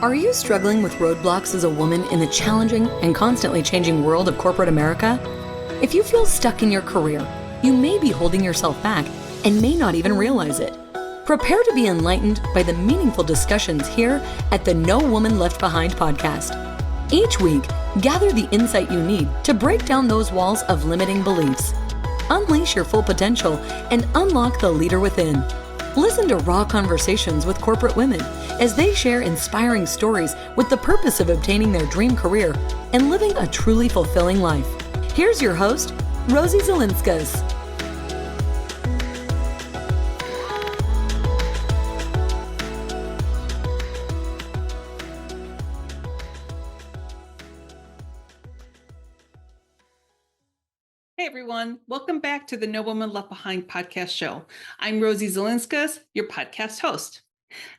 Are you struggling with roadblocks as a woman in the challenging and constantly changing world of corporate America? If you feel stuck in your career, you may be holding yourself back and may not even realize it. Prepare to be enlightened by the meaningful discussions here at the No Woman Left Behind podcast. Each week, gather the insight you need to break down those walls of limiting beliefs. Unleash your full potential and unlock the leader within. Listen to raw conversations with corporate women as they share inspiring stories with the purpose of obtaining their dream career and living a truly fulfilling life. Here's your host, Rosie Zelinskas. Hey everyone, welcome back to the No Woman Left Behind podcast show. I'm Rosie Zelinskas, your podcast host.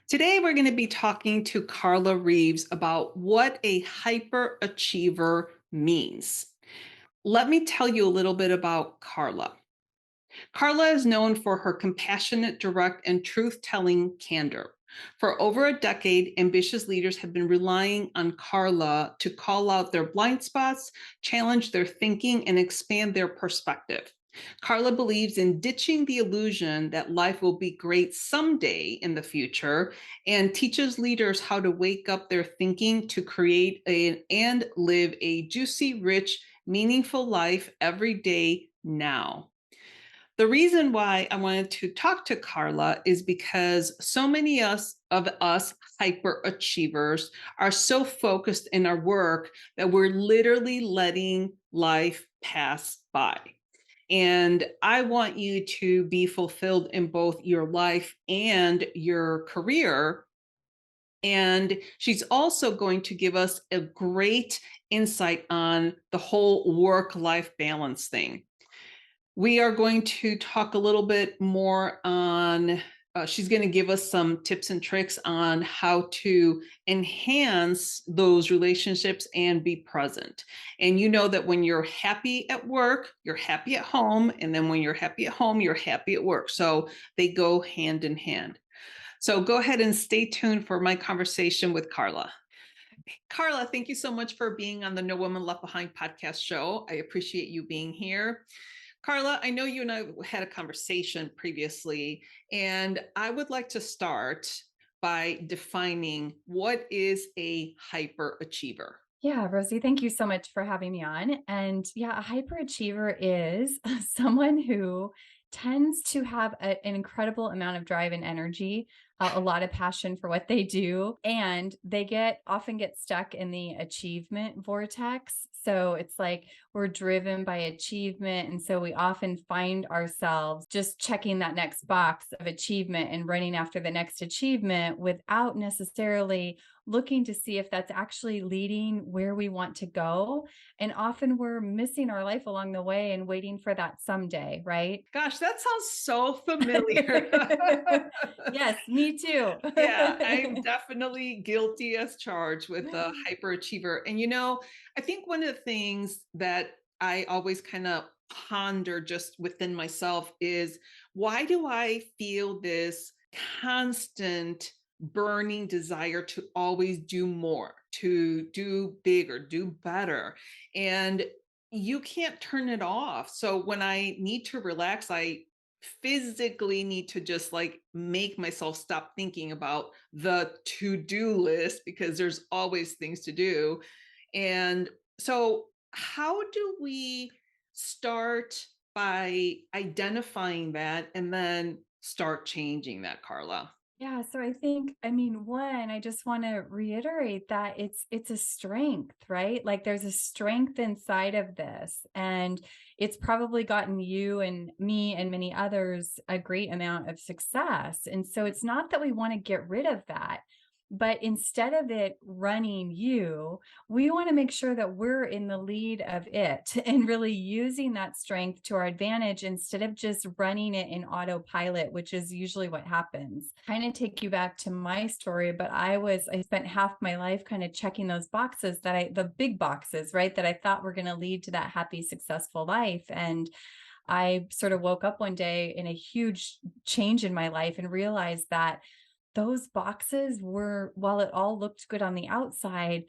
Today we're going to be talking to Carla Reeves about what a hyperachiever means. Let me tell you a little bit about Carla. Carla is known for her compassionate, direct, and truth-telling candor. For over a decade, ambitious leaders have been relying on Carla to call out their blind spots, challenge their thinking, and expand their perspective. Carla believes in ditching the illusion that life will be great someday in the future and teaches leaders how to wake up their thinking to create and live a juicy, rich, meaningful life every day now. The reason why I wanted to talk to Carla is because so many of us hyperachievers are so focused in our work that we're literally letting life pass by. And I want you to be fulfilled in both your life and your career. And she's also going to give us a great insight on the whole work-life balance thing. We are going to talk a little bit more on, she's going to give us some tips and tricks on how to enhance those relationships and be present. And you know that when you're happy at work, you're happy at home. And then when you're happy at home, you're happy at work. So they go hand in hand. So go ahead and stay tuned for my conversation with Carla. Carla, thank you so much for being on the No Woman Left Behind podcast show. I appreciate you being here. Carla, I know you and I had a conversation previously, and I would like to start by defining what is a hyperachiever. Yeah, Rosie, thank you so much for having me on. And yeah, a hyperachiever is someone who tends to have an incredible amount of drive and energy, a lot of passion for what they do, and they often get stuck in the achievement vortex. So it's like we're driven by achievement. And so we often find ourselves just checking that next box of achievement and running after the next achievement without necessarily looking to see if that's actually leading where we want to go. And often we're missing our life along the way and waiting for that someday, right? Gosh, that sounds so familiar. Yes, me too. Yeah, I'm definitely guilty as charged with the hyperachiever. And I think one of the things that I always kind of ponder just within myself is, why do I feel this constant burning desire to always do more, to do bigger, do better? And you can't turn it off. So when I need to relax, I physically need to just like make myself stop thinking about the to-do list, because there's always things to do. And so how do we start by identifying that and then start changing that, Carla? Yeah, so one, I just want to reiterate that it's a strength, right? Like there's a strength inside of this, and it's probably gotten you and me and many others a great amount of success. And so it's not that we want to get rid of that, but instead of it running you, we want to make sure that we're in the lead of it and really using that strength to our advantage instead of just running it in autopilot, which is usually what happens. Kind of take you back to my story, but I spent half my life kind of checking those boxes the big boxes, right? That I thought were going to lead to that happy, successful life. And I sort of woke up one day in a huge change in my life and realized that those boxes were, while it all looked good on the outside,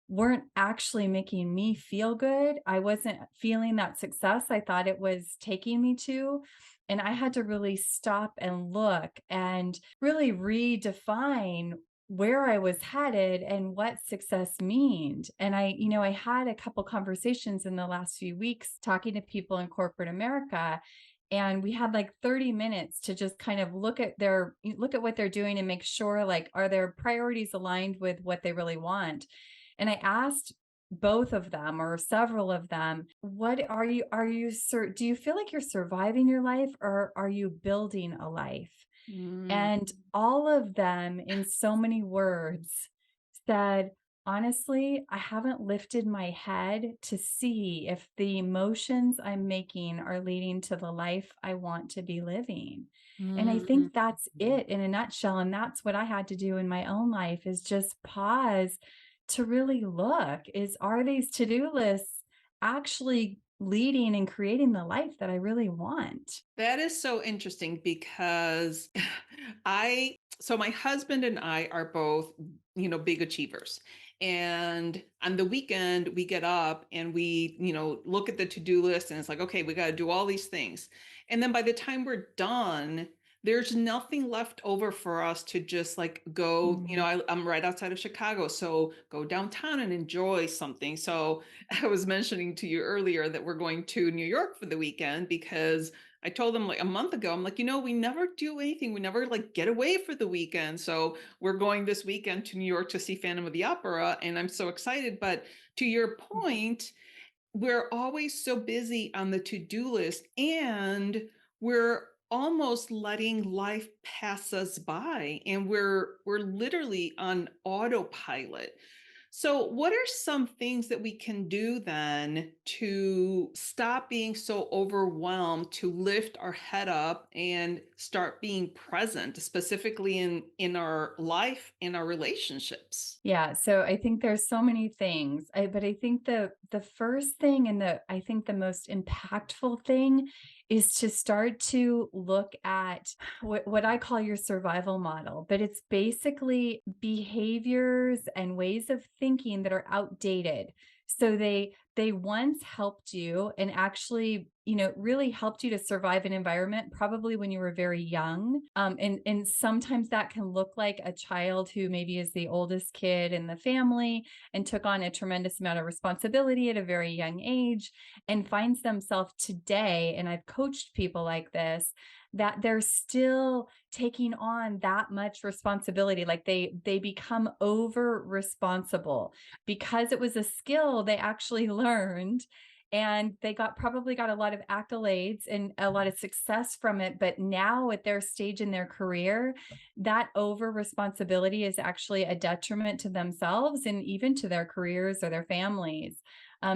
weren't actually making me feel good. I wasn't feeling that success I thought it was taking me to. And I had to really stop and look and really redefine where I was headed and what success means. And I had a couple conversations in the last few weeks talking to people in corporate America, and we had like 30 minutes to just kind of look at what they're doing and make sure, like, are their priorities aligned with what they really want. And I asked both of them or several of them, what do you feel like you're surviving your life, or are you building a life? Mm, And all of them, in so many words, said, honestly, I haven't lifted my head to see if the emotions I'm making are leading to the life I want to be living. And I mm, think that's it in a nutshell. And that's what I had to do in my own life, is just pause to really look, are these to-do lists actually leading and creating the life that I really want? that is so interesting because so my husband and I are both, big achievers. And on the weekend, we get up and we, look at the to-do list and it's like, okay, we got to do all these things. And then by the time we're done, there's nothing left over for us to just like go, Mm. I'm right outside of Chicago. So go downtown and enjoy something. So I was mentioning to you earlier that we're going to New York for the weekend because I told them like a month ago, I'm like, we never do anything. We never like get away for the weekend. So we're going this weekend to New York to see Phantom of the Opera. And I'm so excited. But to your point, we're always so busy on the to-do list and we're almost letting life pass us by and we're literally on autopilot. So, what are some things that we can do then to stop being so overwhelmed, to lift our head up and start being present, specifically in our life, in our relationships? Yeah, so I think there's so many things. But I think the first thing, and I think the most impactful thing, is to start to look at what I call your survival model. But it's basically behaviors and ways of thinking that are outdated. So they once helped you and actually, really helped you to survive an environment, probably when you were very young. And sometimes that can look like a child who maybe is the oldest kid in the family and took on a tremendous amount of responsibility at a very young age and finds themselves today. And I've coached people like this, that they're still taking on that much responsibility. Like they become over responsible because it was a skill they actually learned, and they probably got a lot of accolades and a lot of success from it. But now at their stage in their career, that over responsibility is actually a detriment to themselves and even to their careers or their families.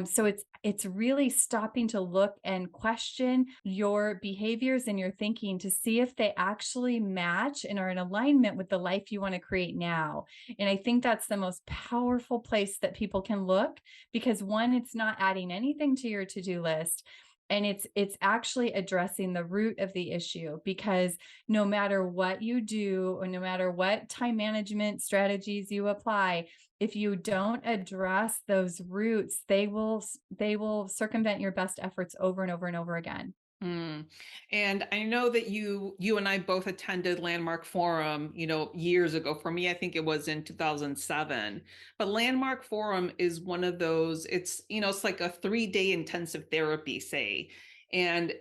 So it's really stopping to look and question your behaviors and your thinking to see if they actually match and are in alignment with the life you want to create now. And I think that's the most powerful place that people can look, because one, it's not adding anything to your to-do list. And it's actually addressing the root of the issue, because no matter what you do, or no matter what time management strategies you apply, if you don't address those roots, they will circumvent your best efforts over and over and over again. Mm. And I know that you and I both attended Landmark Forum, years ago. For me, I think it was in 2007. But Landmark Forum is one of those, it's like a 3-day intensive therapy, say. And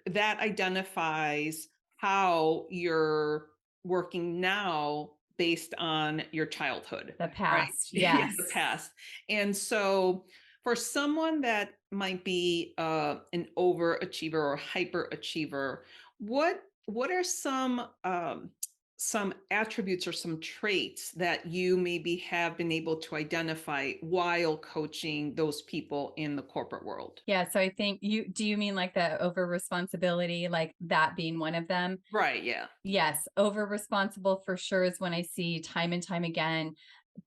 that identifies how you're working now based on your childhood, The right? past, Yeah, the yes. past. And so for someone that might be an overachiever or hyperachiever, what are some attributes or some traits that you maybe have been able to identify while coaching those people in the corporate world? Yeah, so I think you mean like the over responsibility, like that being one of them? Right, yeah. Yes, over responsible for sure is when I see time and time again.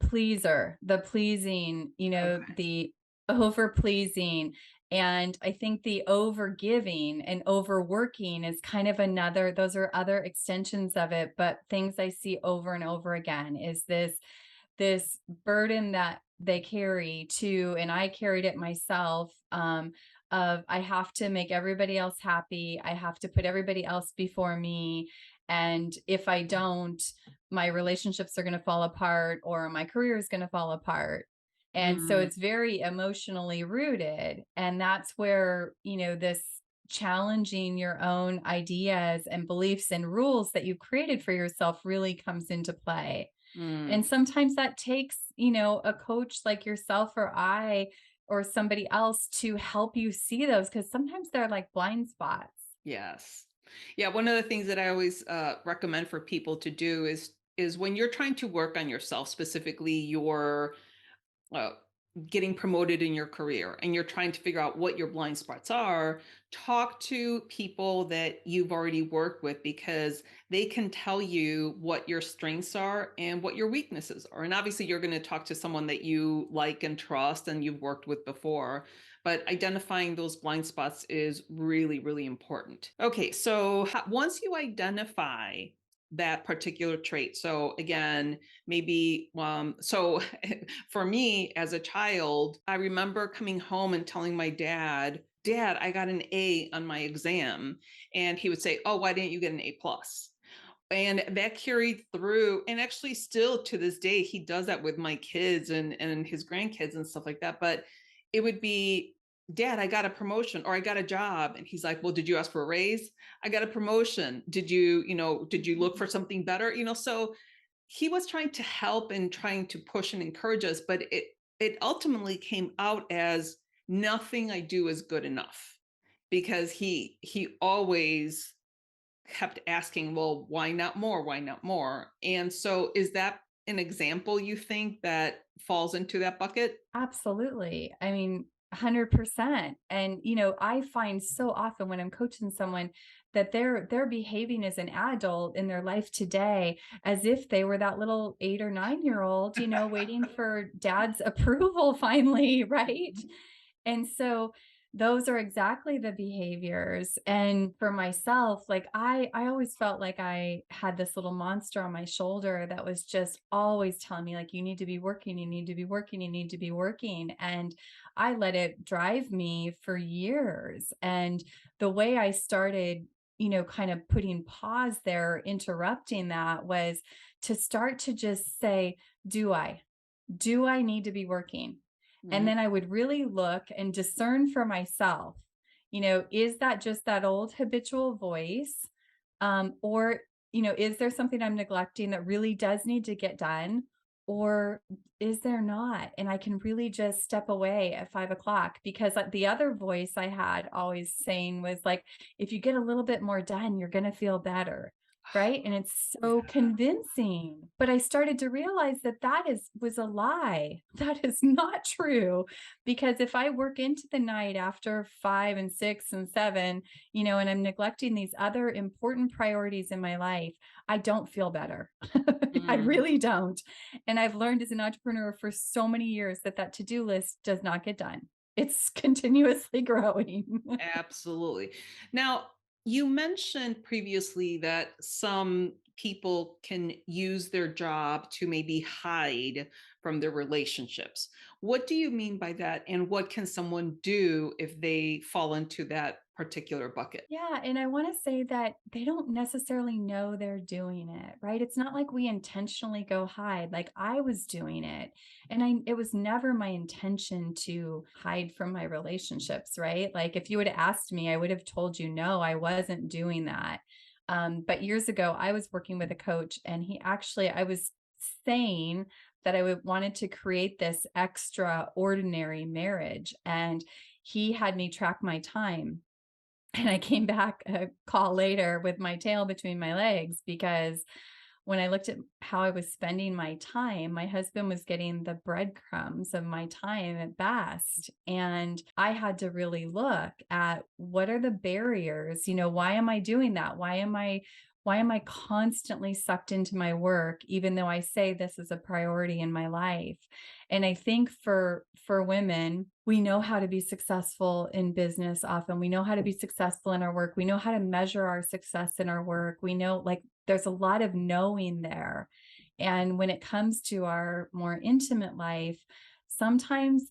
Pleaser, the pleasing, Okay. the over pleasing. And I think the over giving and overworking is kind of another, those are other extensions of it. But things I see over and over again is this burden that they carry to, and I carried it myself, of I have to make everybody else happy. I have to put everybody else before me. And if I don't, my relationships are going to fall apart or my career is going to fall apart. And so Mm, it's very emotionally rooted. And that's where, this challenging your own ideas and beliefs and rules that you've created for yourself really comes into play. mm. And sometimes that takes, a coach like yourself or I or somebody else to help you see those, because sometimes they're like blind spots. Yes. Yeah, one of the things that I always recommend for people to do is when you're trying to work on yourself, specifically your uh, getting promoted in your career and you're trying to figure out what your blind spots are, talk to people that you've already worked with because they can tell you what your strengths are and what your weaknesses are. And obviously, you're going to talk to someone that you like and trust and you've worked with before. But identifying those blind spots is really, really important. Okay, so once you identify that particular trait, so again, maybe so for me as a child, I remember coming home and telling my dad, I got an A on my exam. And he would say, oh, why didn't you get an A plus? And that carried through, and actually still to this day he does that with my kids and his grandkids and stuff like that. But it would be, dad, I got a promotion or I got a job. And he's like, well, did you ask for a raise? I got a promotion. Did you look for something better? So he was trying to help and trying to push and encourage us, but it ultimately came out as nothing I do is good enough, because he always kept asking, well, why not more? Why not more? And so is that an example you think that falls into that bucket? Absolutely. I mean, 100%. And I find so often when I'm coaching someone that they're behaving as an adult in their life today as if they were that little 8 or 9-year old, waiting for dad's approval finally, right? And so those are exactly the behaviors. And for myself, like I always felt like I had this little monster on my shoulder that was just always telling me, like, you need to be working, you need to be working, you need to be working. And I let it drive me for years. And the way I started, kind of putting pause there, interrupting that, was to start to just say, do I? Do I need to be working? And Mhm. then I would really look and discern for myself, is that just that old habitual voice? Or, is there something I'm neglecting that really does need to get done? Or is there not? And I can really just step away at 5 o'clock, because the other voice I had always saying was like, if you get a little bit more done, you're going to feel better. Right. And it's so Yeah. convincing. But I started to realize that was a lie. That is not true. Because if I work into the night after 5 and 6 and 7, and I'm neglecting these other important priorities in my life, I don't feel better. I Mm. really don't. And I've learned as an entrepreneur for so many years that to-do list does not get done. It's continuously growing. Absolutely. Now, you mentioned previously that some people can use their job to maybe hide from their relationships. What do you mean by that? And what can someone do if they fall into that particular bucket? Yeah, and I want to say that they don't necessarily know they're doing it, right? It's not like we intentionally go hide. Like I was doing it, and it was never my intention to hide from my relationships, right? Like if you would have asked me, I would have told you no, I wasn't doing that. But years ago, I was working with a coach, and I was saying that wanted to create this extraordinary marriage, and he had me track my time, and I came back a call later with my tail between my legs, because when I looked at how I was spending my time, my husband was getting the breadcrumbs of my time at best. And I had to really look at what are the barriers? Why am I doing that? Why am I constantly sucked into my work, even though I say this is a priority in my life? And I think for women, we know how to be successful in business often. We know how to be successful in our work. We know how to measure our success in our work. We know, like, there's a lot of knowing there. And when it comes to our more intimate life, sometimes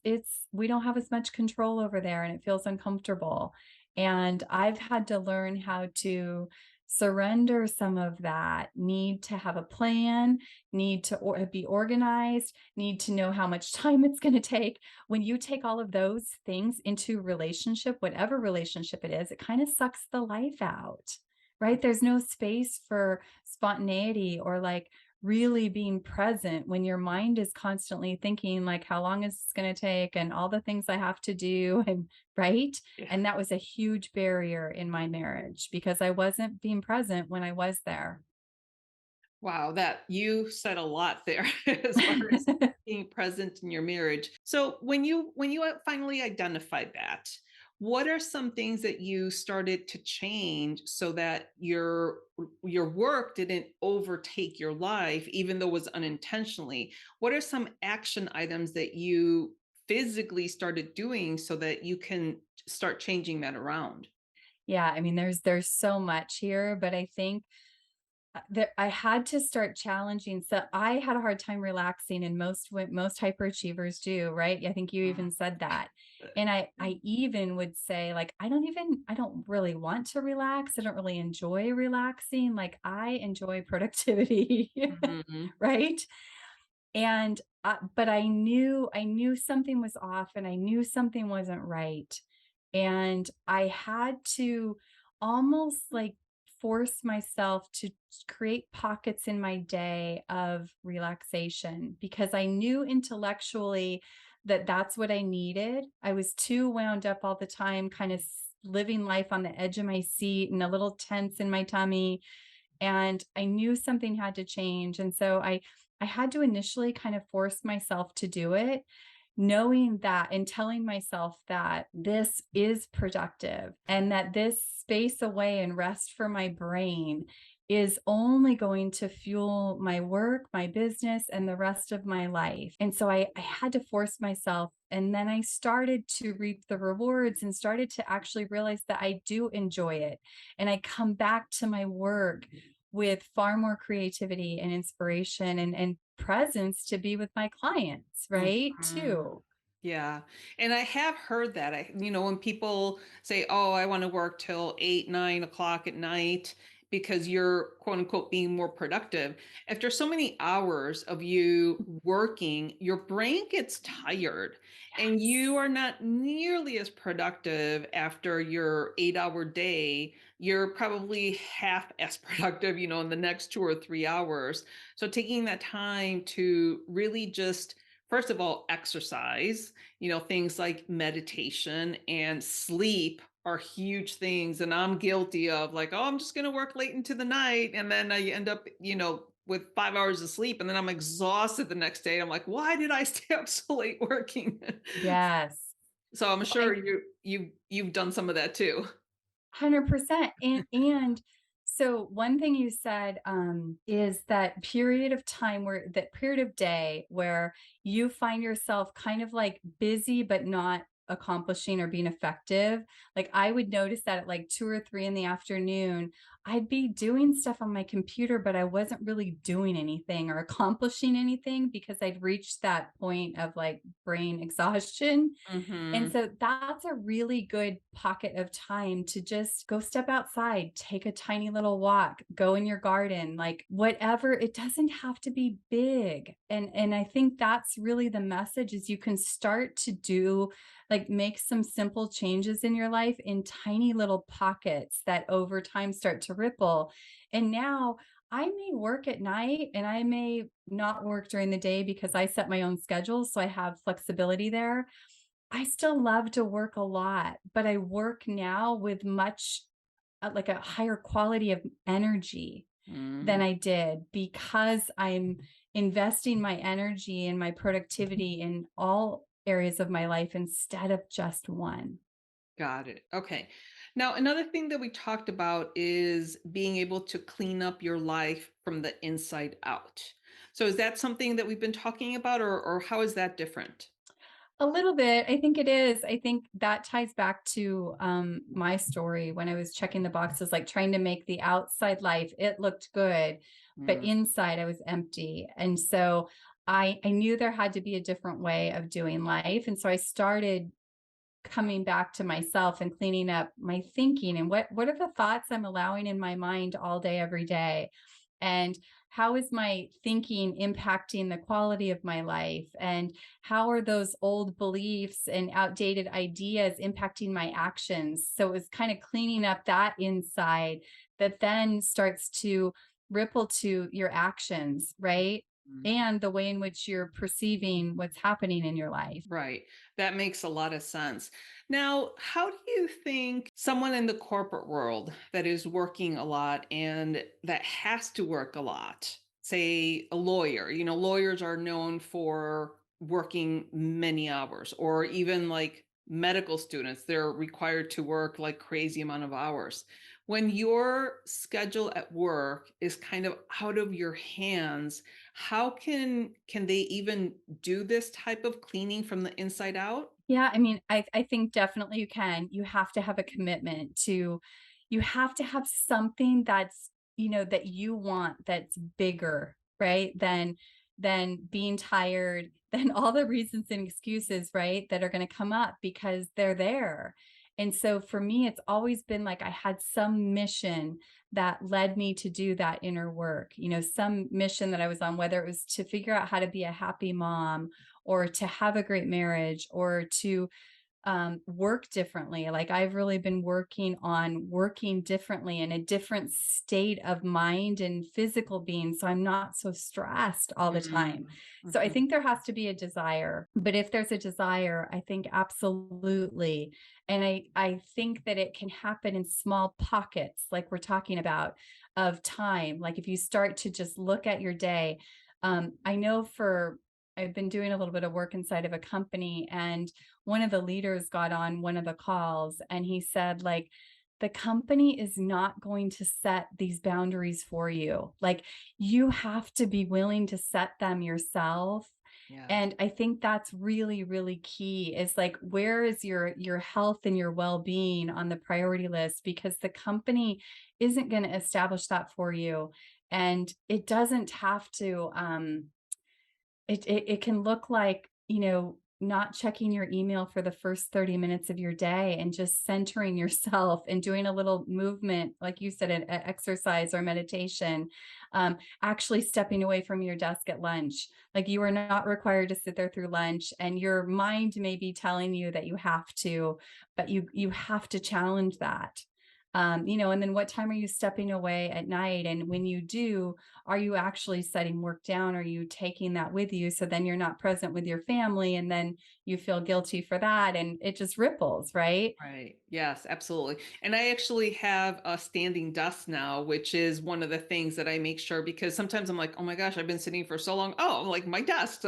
we don't have as much control over there and it feels uncomfortable. And I've had to learn how to surrender some of that need to have a plan, need to be organized, need to know how much time it's going to take. When you take all of those things into relationship, whatever relationship it is, it kind of sucks the life out, right? There's no space for spontaneity or like really being present when your mind is constantly thinking like, how long is this going to take and all the things I have to do, and right. Yeah. And that was a huge barrier in my marriage because I wasn't being present when I was there. Wow, that you said a lot there as far as being present in your marriage. So when you finally identified that, what are some things that you started to change so that your work didn't overtake your life, even though it was unintentionally? What are some action items that you physically started doing so that you can start changing that around? Yeah, I mean, there's so much here, but I think that I had to start challenging. So I had a hard time relaxing, and most hyperachievers do, right? I think you even said that. And I even would say, like, I don't really want to relax. I don't really enjoy relaxing. Like, I enjoy productivity, Mhm. right? And but I knew something was off, and I knew something wasn't right. And I had to almost like force myself to create pockets in my day of relaxation because I knew intellectually that that's what I needed. I was too wound up all the time, kind of living life on the edge of my seat and a little tense in my tummy, and I knew something had to change. And so I had to initially kind of force myself to do it, knowing that and telling myself that this is productive and that this space away and rest for my brain is only going to fuel my work, my business, and the rest of my life. And so I had to force myself. And then I started to reap the rewards and started to actually realize that I do enjoy it. And I come back to my work with far more creativity and inspiration and presence to be with my clients, right? Mhm. Too. Yeah. And I have heard that. When people say, oh, I want to work till 8, 9 o'clock at night because you're quote unquote being more productive. After so many hours of you working, your brain gets tired and you Yes. are not nearly as productive after your 8-hour day. You're probably half as productive, in the next 2 or 3 hours. So taking that time to really just first of all, exercise, things like meditation and sleep are huge things. And I'm guilty of like, oh, I'm just going to work late into the night. And then I end up, with 5 hours of sleep. And then I'm exhausted the next day. I'm like, why did I stay up so late working? Yes. So I'm Well, sure you've done some of that too. 100%. And so one thing you said is that period of time where that period of day where you find yourself kind of like busy but not accomplishing or being effective. Like I would notice that at like 2 or 3 in the afternoon, I'd be doing stuff on my computer, but I wasn't really doing anything or accomplishing anything because I'd reached that point of like brain exhaustion. And Hmm. so that's a really good pocket of time to just go step outside, take a tiny little walk, go in your garden, like whatever. It doesn't have to be big. And I think that's really the message is you can start to do like make some simple changes in your life in tiny little pockets that over time start to ripple. And now I may work at night and I may not work during the day because I set my own schedule. So I have flexibility there. I still love to work a lot, but I work now with much like a higher quality of energy than Hmm. I did because I'm investing my energy and my productivity in all areas of my life instead of just one. Got it. Okay. Now, another thing that we talked about is being able to clean up your life from the inside out. So, is that something that we've been talking about, or how is that different? A little bit. I think it is. I think that ties back to my story when I was checking the boxes, like trying to make the outside life, it looked good, but Mm, inside I was empty. And so I knew there had to be a different way of doing life. And so I started coming back to myself and cleaning up my thinking and what are the thoughts I'm allowing in my mind all day every day, and how is my thinking impacting the quality of my life, and how are those old beliefs and outdated ideas impacting my actions. So it was kind of cleaning up that inside that then starts to ripple to your actions, right? mm. And the way in which you're perceiving what's happening in your life. Right. That makes a lot of sense. Now, how do you think someone in the corporate world that is working a lot and that has to work a lot, say a lawyer, lawyers are known for working many hours, or even like medical students, they're required to work like crazy amount of hours. When your schedule at work is kind of out of your hands, how can they even do this type of cleaning from the inside out? Yeah, I mean, I think definitely you can. You have to have a commitment to, you have to have something that's, that you want that's bigger, right? Than being tired, than all the reasons and excuses, right, that are going to come up because they're there. And so for me, it's always been like I had some mission that led me to do that inner work, some mission that I was on, whether it was to figure out how to be a happy mom or to have a great marriage or to work differently. Like I've really been working on working differently in a different state of mind and physical being. So I'm not so stressed all the time. Mm, So I mhm. think there has to be a desire. But if there's a desire, I think absolutely. And I think that it can happen in small pockets, like we're talking about, of time. Like if you start to just look at your day, I know for I've been doing a little bit of work inside of a company, and one of the leaders got on one of the calls and he said, like, the company is not going to set these boundaries for you. Like, you have to be willing to set them yourself. Yes. And I think that's really, really key, is like, where is your health and your well-being on the priority list? Because the company isn't going to establish that for you. And it doesn't have to it can look like, not checking your email for the first 30 minutes of your day and just centering yourself and doing a little movement, like you said, an exercise or meditation, actually stepping away from your desk at lunch. Like you are not required to sit there through lunch, and your mind may be telling you that you have to, but you have to challenge that. And then what time are you stepping away at night? And when you do, are you actually setting work down? Are you taking that with you? So then you're not present with your family and then you feel guilty for that. And it just ripples, right? Right. Yes, absolutely. And I actually have a standing desk now, which is one of the things that I make sure, because sometimes I'm like, oh my gosh, I've been sitting for so long. Oh, like my desk.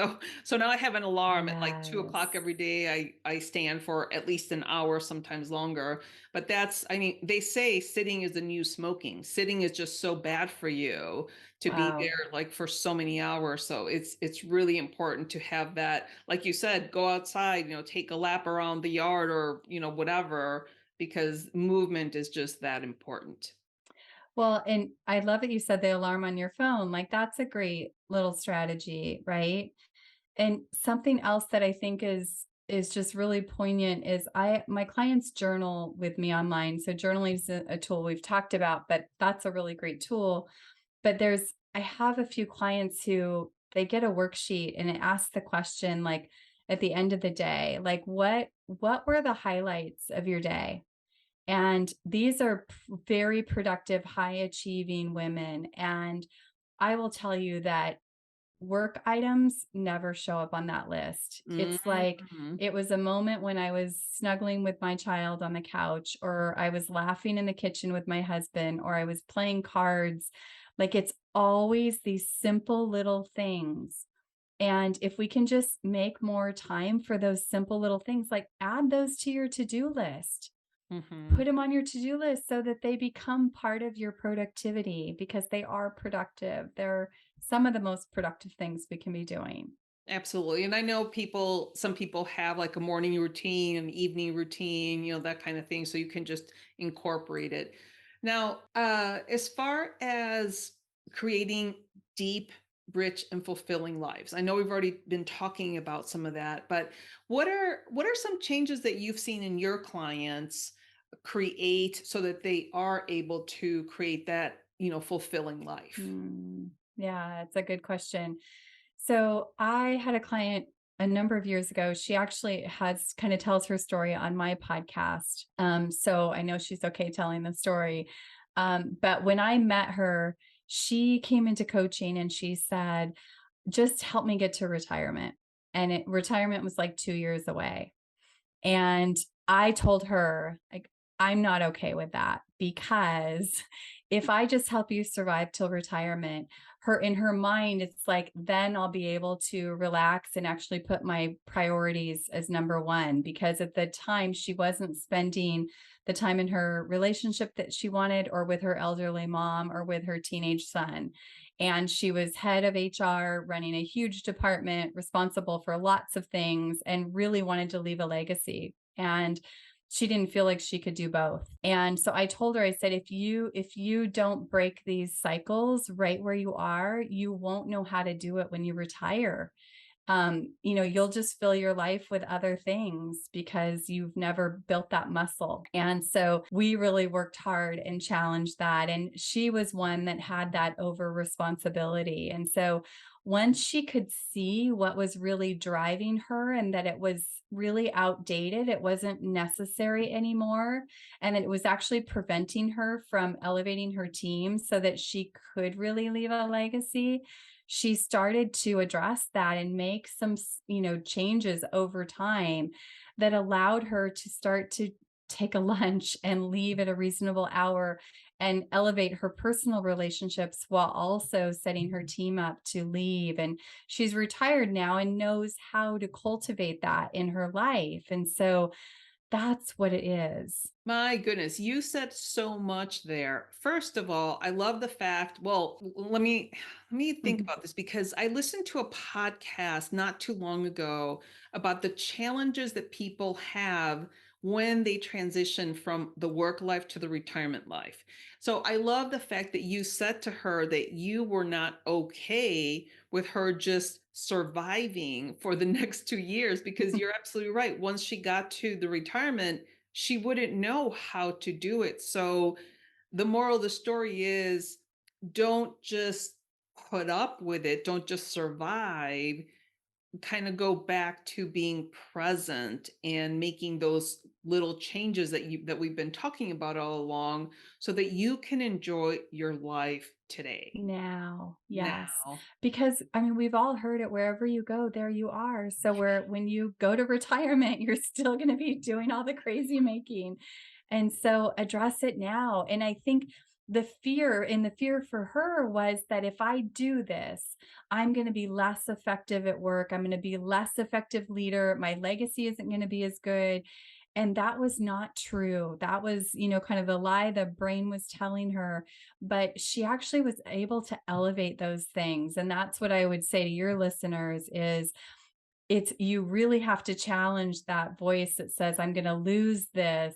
So now I have an alarm at like 2 o'clock Yes. every day. I stand for at least an hour, sometimes longer. But I mean, they say sitting is the new smoking. Sitting is just so bad for you to be Wow. there like for so many hours. So it's really important to have that, like you said, go outside, take a lap around the yard, or whatever, because movement is just that important. Well, and I love that you said the alarm on your phone. Like that's a great little strategy, right? And something else that I think is just really poignant is my clients journal with me online. So journaling is a tool we've talked about, but that's a really great tool. But I have a few clients who they get a worksheet and it asks the question, like, at the end of the day, like what were the highlights of your day? And these are very productive, high achieving women. And I will tell you that work items never show up on that list. It's like Mhm. it was a moment when I was snuggling with my child on the couch, or I was laughing in the kitchen with my husband, or I was playing cards. Like it's always these simple little things. And if we can just make more time for those simple little things, like add those to your to do list. Hmm. Put them on your to-do list so that they become part of your productivity because they are productive. They're some of the most productive things we can be doing. Absolutely. And I know some people have like a morning routine, an evening routine, that kind of thing. So you can just incorporate it. Now, as far as creating deep, rich, and fulfilling lives, I know we've already been talking about some of that, but what are some changes that you've seen in your clients create so that they are able to create that, fulfilling life? Yeah, it's a good question. So I had a client a number of years ago. She actually has kind of tells her story on my podcast. So I know she's okay telling the story. But when I met her, she came into coaching and she said, just help me get to retirement. And retirement was like 2 years away. And I told her, like, I'm not okay with that because if I just help you survive till retirement, in her mind, it's like, then I'll be able to relax and actually put my priorities as number one. Because at the time, she wasn't spending the time in her relationship that she wanted, or with her elderly mom, or with her teenage son. And she was head of HR, running a huge department, responsible for lots of things, and really wanted to leave a legacy. And she didn't feel like she could do both. And so I told her, I said, if you don't break these cycles right where you are, you won't know how to do it when you retire. You'll just fill your life with other things because you've never built that muscle. And so we really worked hard and challenged that. And she was one that had that over responsibility. And so once she could see what was really driving her and that it was really outdated, it wasn't necessary anymore, and that it was actually preventing her from elevating her team so that she could really leave a legacy, she started to address that and make some, changes over time that allowed her to start to take a lunch and leave at a reasonable hour and elevate her personal relationships while also setting her team up to leave. And she's retired now and knows how to cultivate that in her life. And so that's what it is. My goodness, you said so much there. First of all, I love the fact, well, let me think Mhm. about this because I listened to a podcast not too long ago about the challenges that people have when they transition from the work life to the retirement life. So I love the fact that you said to her that you were not okay with her just surviving for the next 2 years, because you're absolutely right. Once she got to the retirement, she wouldn't know how to do it. So the moral of the story is, don't just put up with it, don't just survive, kind of go back to being present and making those little changes that we've been talking about all along so that you can enjoy your life today. Now, yes. Now. Because I mean, we've all heard it, wherever you go, there you are. So when you go to retirement, you're still going to be doing all the crazy making. And so address it now. And I think the fear for her was that if I do this, I'm going to be less effective at work. I'm going to be less effective leader. My legacy isn't going to be as good. And that was not true. That was, kind of the lie the brain was telling her, but she actually was able to elevate those things. And that's what I would say to your listeners is, you really have to challenge that voice that says, I'm going to lose this,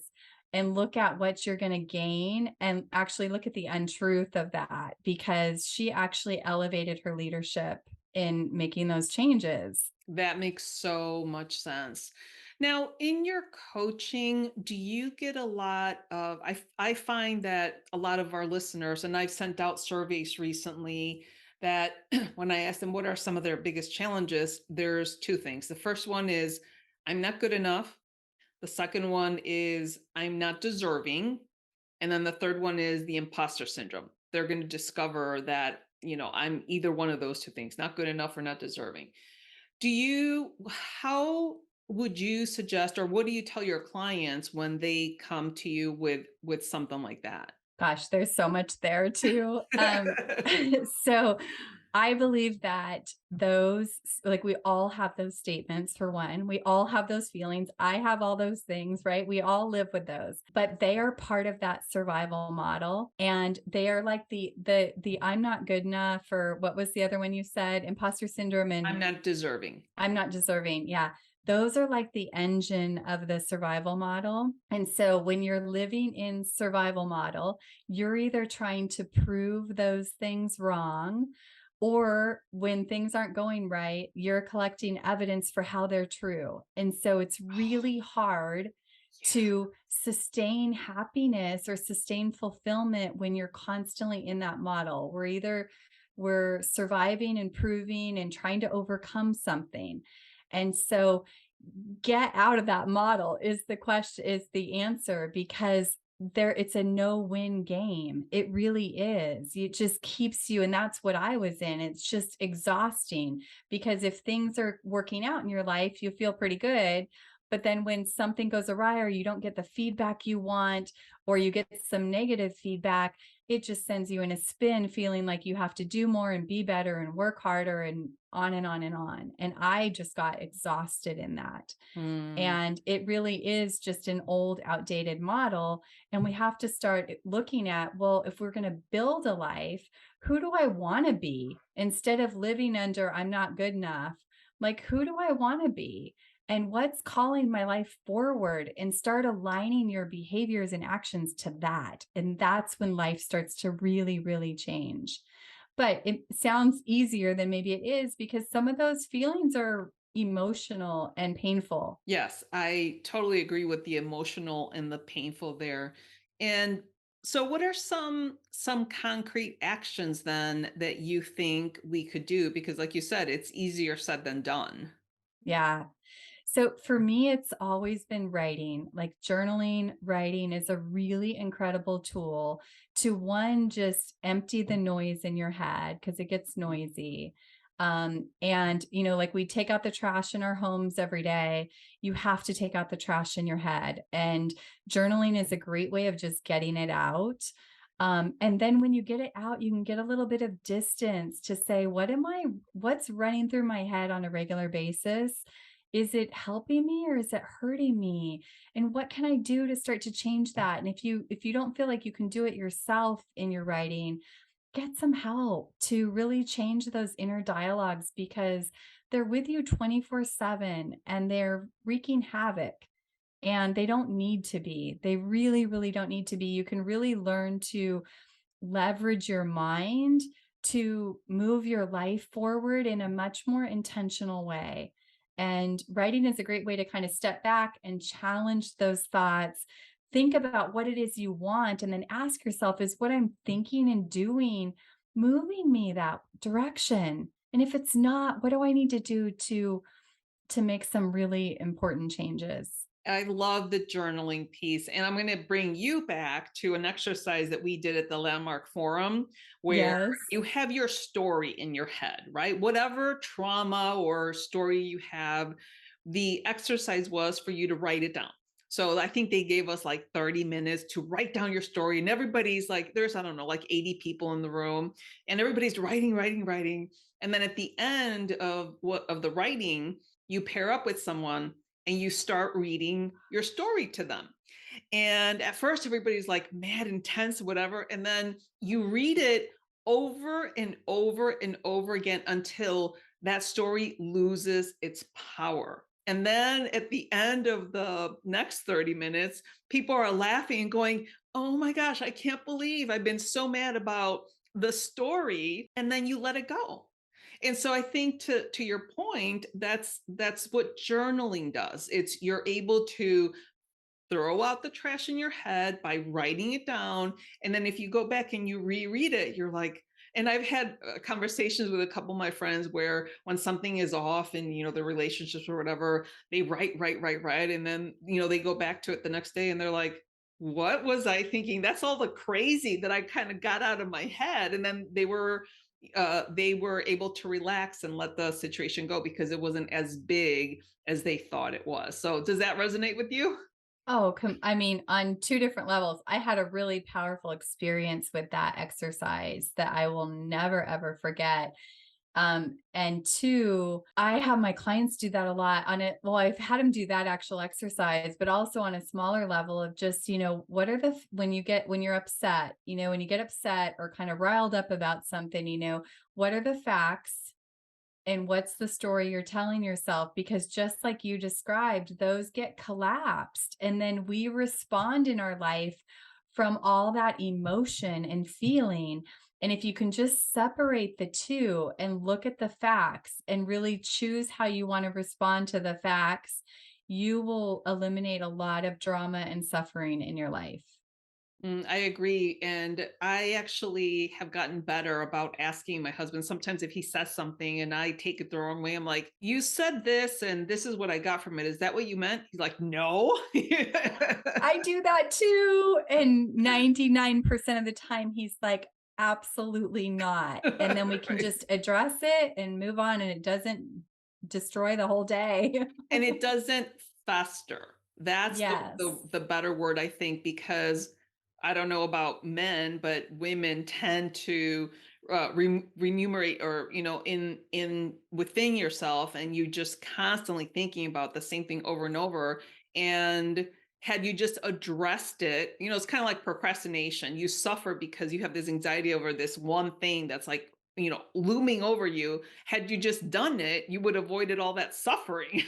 and look at what you're going to gain and actually look at the untruth of that, because she actually elevated her leadership in making those changes. That makes so much sense. Now, in your coaching, do you get a lot of I find that a lot of our listeners, and I've sent out surveys recently, that when I ask them what are some of their biggest challenges, there's two things. The first one is, I'm not good enough. The second one is, I'm not deserving. And then the third one is the imposter syndrome. They're going to discover that, I'm either one of those two things, not good enough or not deserving. How would you suggest, or what do you tell your clients when they come to you with something like that? Gosh, there's so much there too. So I believe that those, like, we all have those statements for one. We all have those feelings. I have all those things, right? We all live with those, but they are part of that survival model. And they are like the I'm not good enough, or what was the other one you said? Imposter syndrome I'm and not deserving. I'm not deserving. Yeah. Those are like the engine of the survival model. And so when you're living in survival model, you're either trying to prove those things wrong, or when things aren't going right, you're collecting evidence for how they're true. And so it's really hard Yeah. to sustain happiness or sustain fulfillment when you're constantly in that model. We're surviving and proving and trying to overcome something. And so get out of that model is the question, is the answer, because it's a no-win game. It really is. It just keeps you, and that's what I was in. It's just exhausting, because if things are working out in your life, you feel pretty good. But then when something goes awry, or you don't get the feedback you want, or you get some negative feedback, it just sends you in a spin, feeling like you have to do more and be better and work harder and on and on and on. And I just got exhausted in that. Mm. And it really is just an old, outdated model. And we have to start looking at, well, if we're going to build a life, who do I want to be? Instead of living under, I'm not good enough, like, who do I want to be? And what's calling my life forward? And start aligning your behaviors and actions to that. And that's when life starts to really, really change. But it sounds easier than maybe it is, because some of those feelings are emotional and painful. Yes, I totally agree with the emotional and the painful there. And so what are some concrete actions then that you think we could do, because like you said, it's easier said than done. Yeah. So for me, it's always been writing. Like, journaling, writing is a really incredible tool to, one, just empty the noise in your head, because it gets noisy. And, like, we take out the trash in our homes every day. You have to take out the trash in your head. And journaling is a great way of just getting it out. And then when you get it out, you can get a little bit of distance to say, what's running through my head on a regular basis? Is it helping me, or is it hurting me? And what can I do to start to change that? And if you don't feel like you can do it yourself in your writing, get some help to really change those inner dialogues, because they're with you 24/7 and they're wreaking havoc, and they don't need to be. They really, really don't need to be. You can really learn to leverage your mind to move your life forward in a much more intentional way. And writing is a great way to kind of step back and challenge those thoughts. Think about what it is you want, and then ask yourself, is what I'm thinking and doing moving me that direction? And if it's not, what do I need to do to make some really important changes? I love the journaling piece. And I'm going to bring you back to an exercise that we did at the Landmark Forum, where Yes. you have your story in your head, right? Whatever trauma or story you have, the exercise was for you to write it down. So I think they gave us like 30 minutes to write down your story. And everybody's like, there's, I don't know, like 80 people in the room, and everybody's writing, writing, writing. And then at the end of the writing, you pair up with someone and you start reading your story to them. And at first, everybody's like mad, intense, whatever. And then you read it over and over and over again until that story loses its power. And then at the end of the next 30 minutes, people are laughing and going, oh my gosh, I can't believe I've been so mad about the story. And then you let it go. And so I think to your point, that's what journaling does. It's you're able to throw out the trash in your head by writing it down, and then if you go back and you reread it, you're like, and I've had conversations with a couple of my friends where when something is off in the relationships or whatever, they write, and then they go back to it the next day and they're like, what was I thinking? That's all the crazy that I kind of got out of my head. And then they were able to relax and let the situation go because it wasn't as big as they thought it was. So does that resonate with you? Oh, I mean, on two different levels. I had a really powerful experience with that exercise that I will never, ever forget. And two, I have my clients do that a lot on it. Well, I've had them do that actual exercise, but also on a smaller level of just, what are when you're upset, when you get upset or kind of riled up about something, what are the facts and what's the story you're telling yourself? Because just like you described, those get collapsed. And then we respond in our life from all that emotion and feeling. And if you can just separate the two and look at the facts and really choose how you want to respond to the facts, you will eliminate a lot of drama and suffering in your life. I agree. And I actually have gotten better about asking my husband sometimes if he says something and I take it the wrong way. I'm like, you said this and this is what I got from it. Is that what you meant? He's like, no. I do that too. And 99% of the time, he's like, absolutely not. And then we can Right. just address it and move on, and it doesn't destroy the whole day. And it doesn't fester. That's Yes. the better word, I think, because I don't know about men, but women tend to remunerate, or in within yourself, and you just constantly thinking about the same thing over and over. And had you just addressed it, it's kind of like procrastination. You suffer because you have this anxiety over this one thing that's like looming over you. Had you just done it, you would have avoided all that suffering.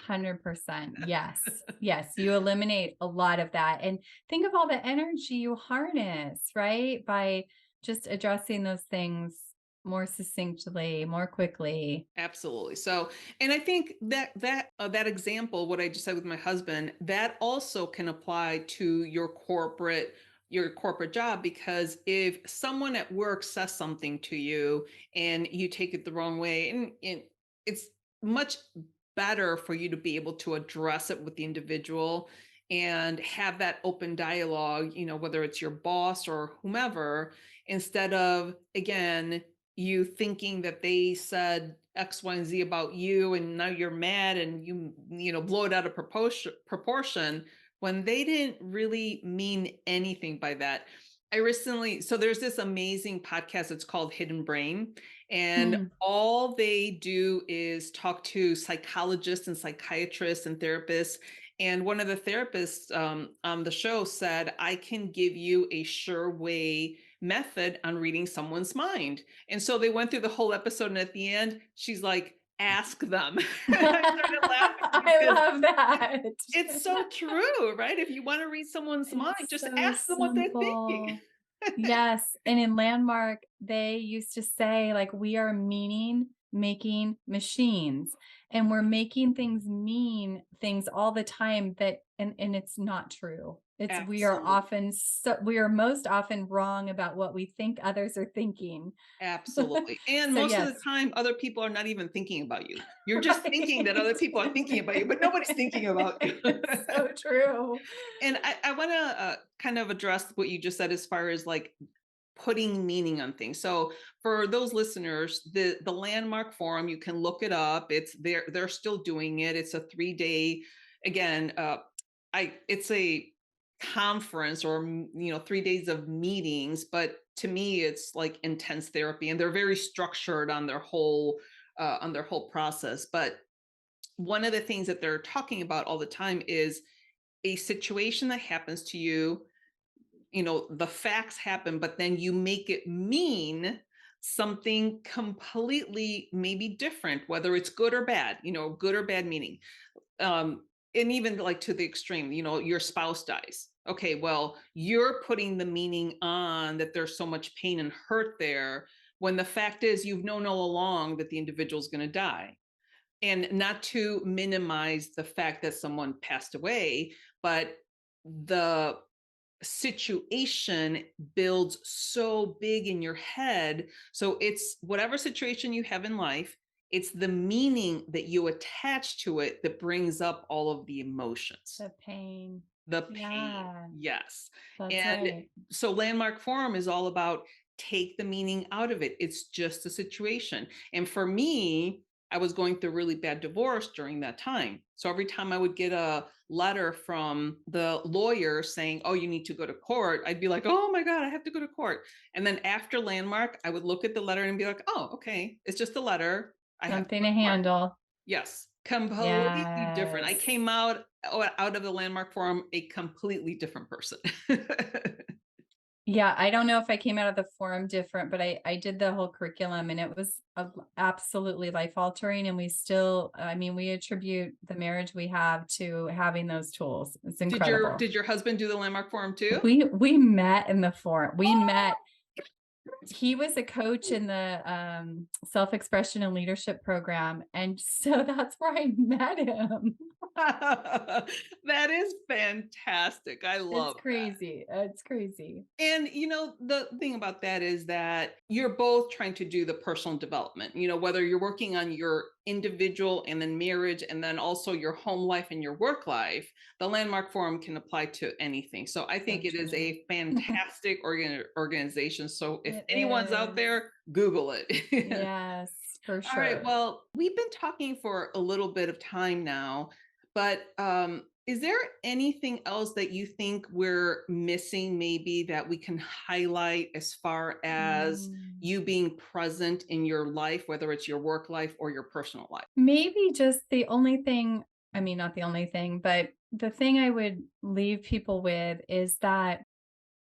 100%. Yes. Yes. You eliminate a lot of that. And think of all the energy you harness, right? By just addressing those things more succinctly, more quickly. Absolutely. So, and I think that example, what I just said with my husband, that also can apply to your corporate job, because if someone at work says something to you and you take it the wrong way, and it's much better for you to be able to address it with the individual and have that open dialogue, whether it's your boss or whomever, instead of, again, you thinking that they said X, Y, and Z about you, and now you're mad and blow it out of proportion when they didn't really mean anything by that. So there's this amazing podcast. It's called Hidden Brain, and Hmm. all they do is talk to psychologists and psychiatrists and therapists. And one of the therapists on the show said, I can give you a sure way method on reading someone's mind. And so they went through the whole episode, and at the end, she's like, ask them. And I started laughing I because love that. it's so true, right? If you want to read someone's mind, It's just so ask them what they're thinking. simple. Yes, and in Landmark, they used to say, like, "We are meaning making machines, and we're making things mean things all the time that," and it's not true. It's Absolutely. we are most often wrong about what we think others are thinking. Absolutely. And So, most of the yes. time, other people are not even thinking about you. You're just thinking that other Right. people are thinking about you, but nobody's thinking about you. It's so true. And I want to kind of address what you just said as far as like putting meaning on things. So for those listeners, the Landmark Forum, you can look it up. It's there. They're still doing it. It's a 3-day. Again, it's a conference, or 3 days of meetings. But to me, it's like intense therapy, and they're very structured on their whole process. But one of the things that they're talking about all the time is a situation that happens to you. The facts happen, but then you make it mean something completely maybe different, whether it's good or bad, good or bad meaning. And even like to the extreme, your spouse dies. Okay, well, you're putting the meaning on that there's so much pain and hurt there, when the fact is you've known all along that the individual is going to die. And not to minimize the fact that someone passed away, but the situation builds so big in your head. So it's whatever situation you have in life, it's the meaning that you attach to it that brings up all of the emotions, The pain. the pain. Yeah, Yes. that's And right. so Landmark Forum is all about take the meaning out of it. It's just a situation. And for me, I was going through a really bad divorce during that time. So every time I would get a letter from the lawyer saying, "Oh, you need to go to court," I'd be like, "Oh my God, I have to go to court." And then after Landmark, I would look at the letter and be like, "Oh, okay, it's just a letter. I have to Something go to to court." handle. Yes, completely different. I Yes. came out of the Landmark Forum a completely different person. Yeah, I don't know if I came out of the forum different, but I did the whole curriculum and it was absolutely life altering. And we still, I mean, we attribute the marriage we have to having those tools. It's incredible. Did your husband do the Landmark Forum too? We met in the forum. We Oh! met. He was a coach in the self-expression and leadership program, and so that's where I met him. That is fantastic. I It's love that. crazy. It's crazy. And the thing about that is that you're both trying to do the personal development. Whether you're working on your individual and then marriage and then also your home life and your work life, the Landmark Forum can apply to anything. So I So think it is true. a fantastic organization. So if It anyone's out is. there, Google it. Yes, for All right. sure. Well, we've been talking for a little bit of time now, but is there anything else that you think we're missing, maybe that we can highlight as far as Mm. you being present in your life, whether it's your work life or your personal life? Maybe just the only thing, I mean, not the only thing, but the thing I would leave people with is that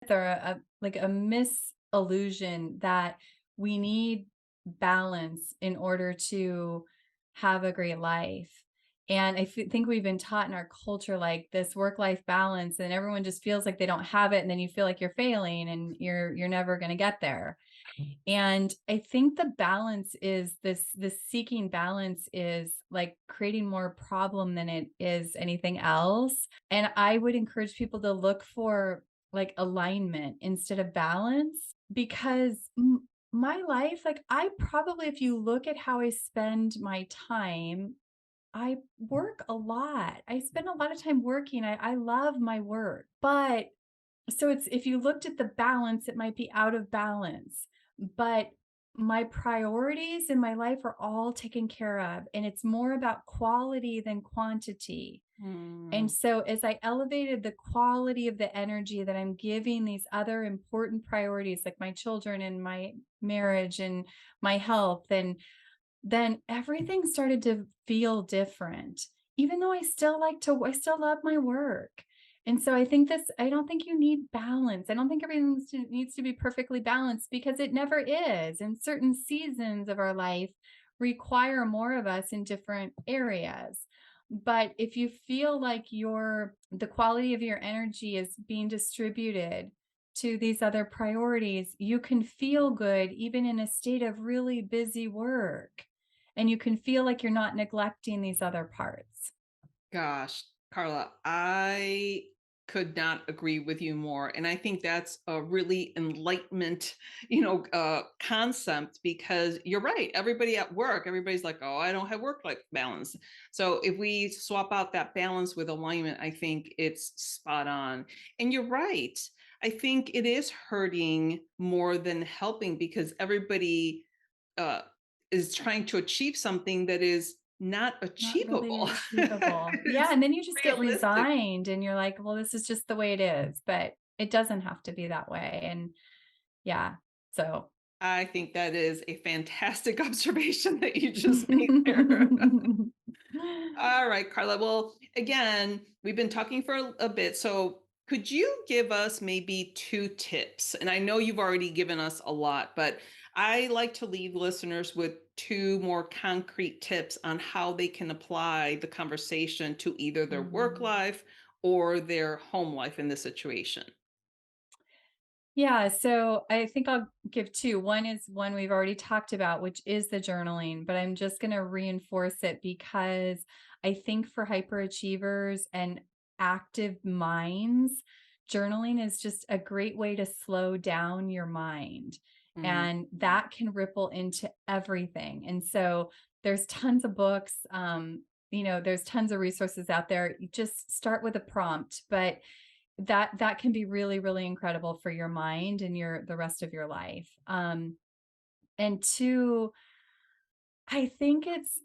there like a misillusion that we need balance in order to have a great life. And think we've been taught in our culture like this work-life balance, and everyone just feels like they don't have it, and then you feel like you're failing and you're never going to get there. And I think the balance is this seeking balance is like creating more problem than it is anything else. And I would encourage people to look for like alignment instead of balance, because my life, like I probably, if you look at how I spend my time, I work a lot. I spend a lot of time working. I love my work, but so it's, if you looked at the balance, it might be out of balance, but my priorities in my life are all taken care of, and it's more about quality than quantity. Hmm. And so as I elevated the quality of the energy that I'm giving these other important priorities, like my children and my marriage and my health, and then everything started to feel different, even though I still love my work. And so I don't think you need balance. I don't think everything needs to be perfectly balanced, because it never is. And certain seasons of our life require more of us in different areas. But if you feel like the quality of your energy is being distributed to these other priorities, you can feel good even in a state of really busy work, and you can feel like you're not neglecting these other parts. Gosh, Carla, I could not agree with you more. And I think that's a really enlightenment, concept, because you're right. Everybody at work, everybody's like, "Oh, I don't have work-life balance." So if we swap out that balance with alignment, I think it's spot on. And you're right. I think it is hurting more than helping, because everybody uh, is trying to achieve something that is not Not really achievable. achievable. Yeah, It's and then you just get realistic. resigned and you're like, well, this is just the way it is, but it doesn't have to be that way. And yeah, so I think that is a fantastic observation that you just made there. All right, Carla. Well, again, we've been talking for a bit. So, could you give us maybe two tips? And I know you've already given us a lot, but I like to leave listeners with two more concrete tips on how they can apply the conversation to either their work Mhm. life or their home life in this situation. Yeah, so I think I'll give two. One is one we've already talked about, which is the journaling, but I'm just going to reinforce it because I think for hyperachievers and active minds, journaling is just a great way to slow down your mind. Mm, And that can ripple into everything. And so there's tons of books, there's tons of resources out there. You just start with a prompt, but that can be really, really incredible for your mind and the rest of your life. And two, I think it's,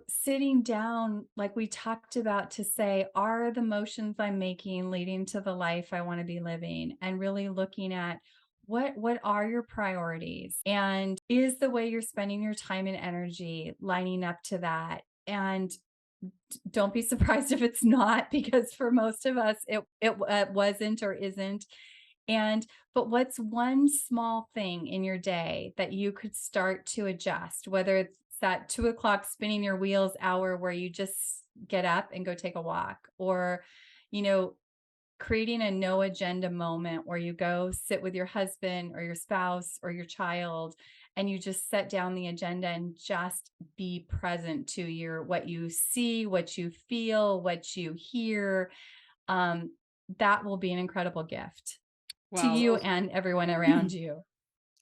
sitting down, like we talked about, to say, are the motions I'm making leading to the life I want to be living? And really looking at what are your priorities? And is the way you're spending your time and energy lining up to that? And don't be surprised if it's not, because for most of us it wasn't or isn't. And but what's one small thing in your day that you could start to adjust, whether it's that 2 o'clock spinning your wheels hour where you just get up and go take a walk, or you know creating a no agenda moment where you go sit with your husband or your spouse or your child, and you just set down the agenda and just be present to your what you see, what you feel, what you hear. um, that will be an incredible gift to Wow, you and everyone around you.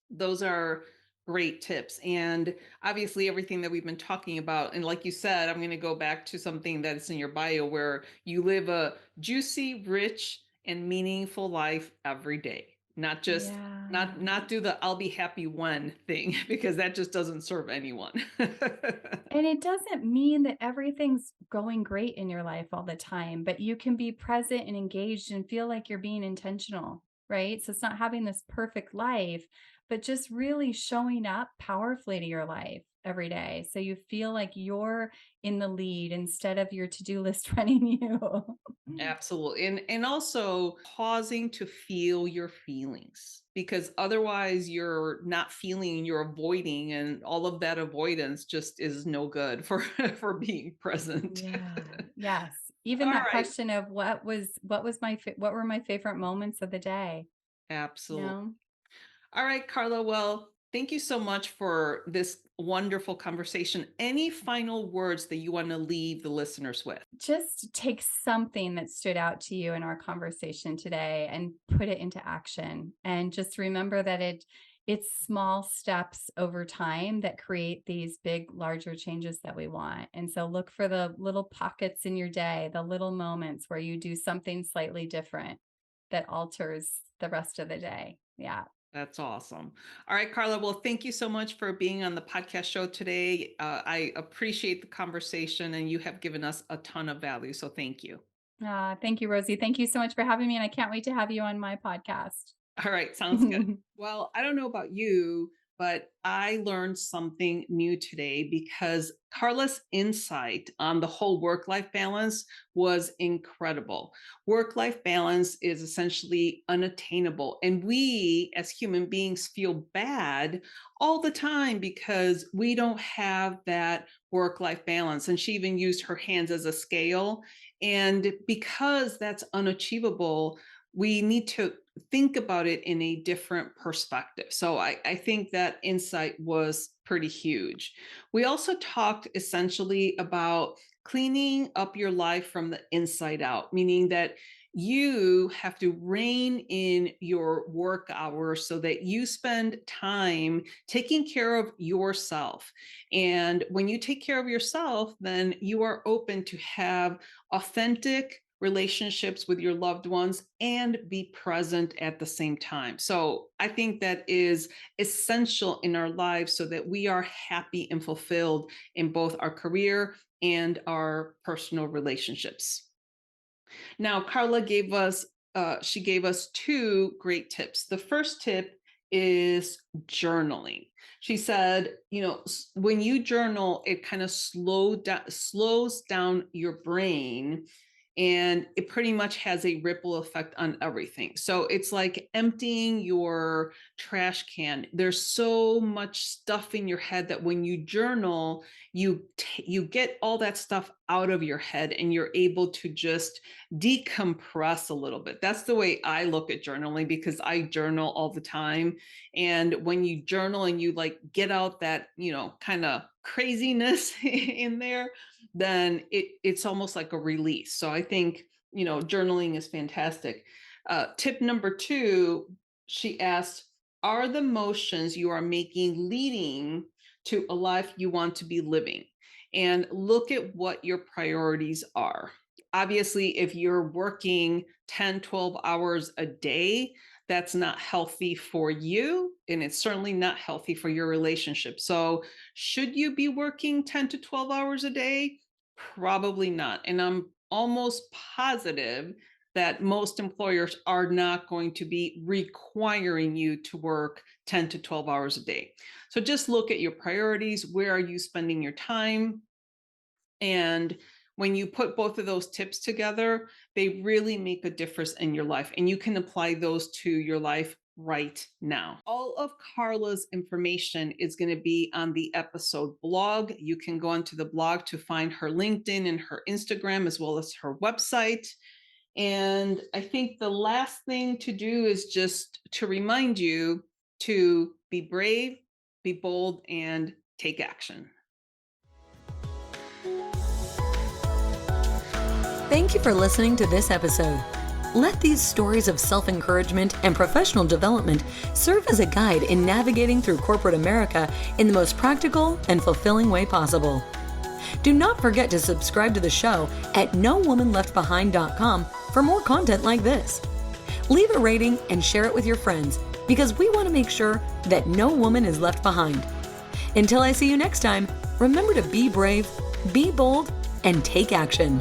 those are great tips. And obviously, everything that we've been talking about. And like you said, I'm going to go back to something that's in your bio where you live a juicy, rich, and meaningful life every day. Not just Yeah. not do the I'll be happy when thing because that just doesn't serve anyone. And it doesn't mean that everything's going great in your life all the time, but you can be present and engaged and feel like you're being intentional, right? So it's not having this perfect life, but just really showing up powerfully to your life every day. So you feel like you're in the lead instead of your to-do list running you. Absolutely. And also pausing to feel your feelings because otherwise you're not feeling and you're avoiding and all of that avoidance just is no good for for being present. Yeah. Yes. Even All that right. question of what were my favorite moments of the day, you Absolutely. know? All right, Carla. Well, thank you so much for this wonderful conversation. Any final words that you want to leave the listeners with? Just take something that stood out to you in our conversation today and put it into action, and just remember that it's small steps over time that create these big larger changes that we want. And so look for the little pockets in your day, the little moments where you do something slightly different that alters the rest of the day. Yeah. That's awesome. All right, Carla. Well, thank you so much for being on the podcast show today. I appreciate the conversation and you have given us a ton of value. So thank you. Thank you, Rosie. Thank you so much for having me, and I can't wait to have you on my podcast. All right, sounds good. Well, I don't know about you, but I learned something new today because Carla's insight on the whole work life balance was incredible. Work life balance is essentially unattainable. And we as human beings feel bad all the time because we don't have that work life balance. And she even used her hands as a scale. And because that's unachievable, we need to think about it in a different perspective. So I think that insight was pretty huge. We also talked essentially about cleaning up your life from the inside out, meaning that you have to rein in your work hours so that you spend time taking care of yourself. And when you take care of yourself, then you are open to have authentic relationships with your loved ones and be present at the same time. So I think that is essential in our lives so that we are happy and fulfilled in both our career and our personal relationships. Now, Carla gave us she gave us two great tips. The first tip is journaling. She said, when you journal, it kind of slows down your brain and it pretty much has a ripple effect on everything. So it's like emptying your trash can. There's so much stuff in your head that when you journal, you get all that stuff out of your head and you're able to just decompress a little bit. That's the way I look at journaling because I journal all the time. And when you journal and you like get out that, kind of craziness in there, then it's almost like a release. So I think, journaling is fantastic. Tip number two, she asked, are the motions you are making leading to a life you want to be living? And look at what your priorities are. Obviously, if you're working 10, 12 hours a day, that's not healthy for you, and it's certainly not healthy for your relationship. So should you be working 10 to 12 hours a day? Probably not. And I'm almost positive that most employers are not going to be requiring you to work 10 to 12 hours a day. So just look at your priorities. Where are you spending your time? And when you put both of those tips together, they really make a difference in your life, and you can apply those to your life right now. All of Carla's information is going to be on the episode blog. You can go onto the blog to find her LinkedIn and her Instagram, as well as her website. And I think the last thing to do is just to remind you to be brave, be bold, and take action. Thank you for listening to this episode. Let these stories of self-encouragement and professional development serve as a guide in navigating through corporate America in the most practical and fulfilling way possible. Do not forget to subscribe to the show at nowomanleftbehind.com for more content like this. Leave a rating and share it with your friends, because we want to make sure that no woman is left behind. Until I see you next time, remember to be brave, be bold, and take action.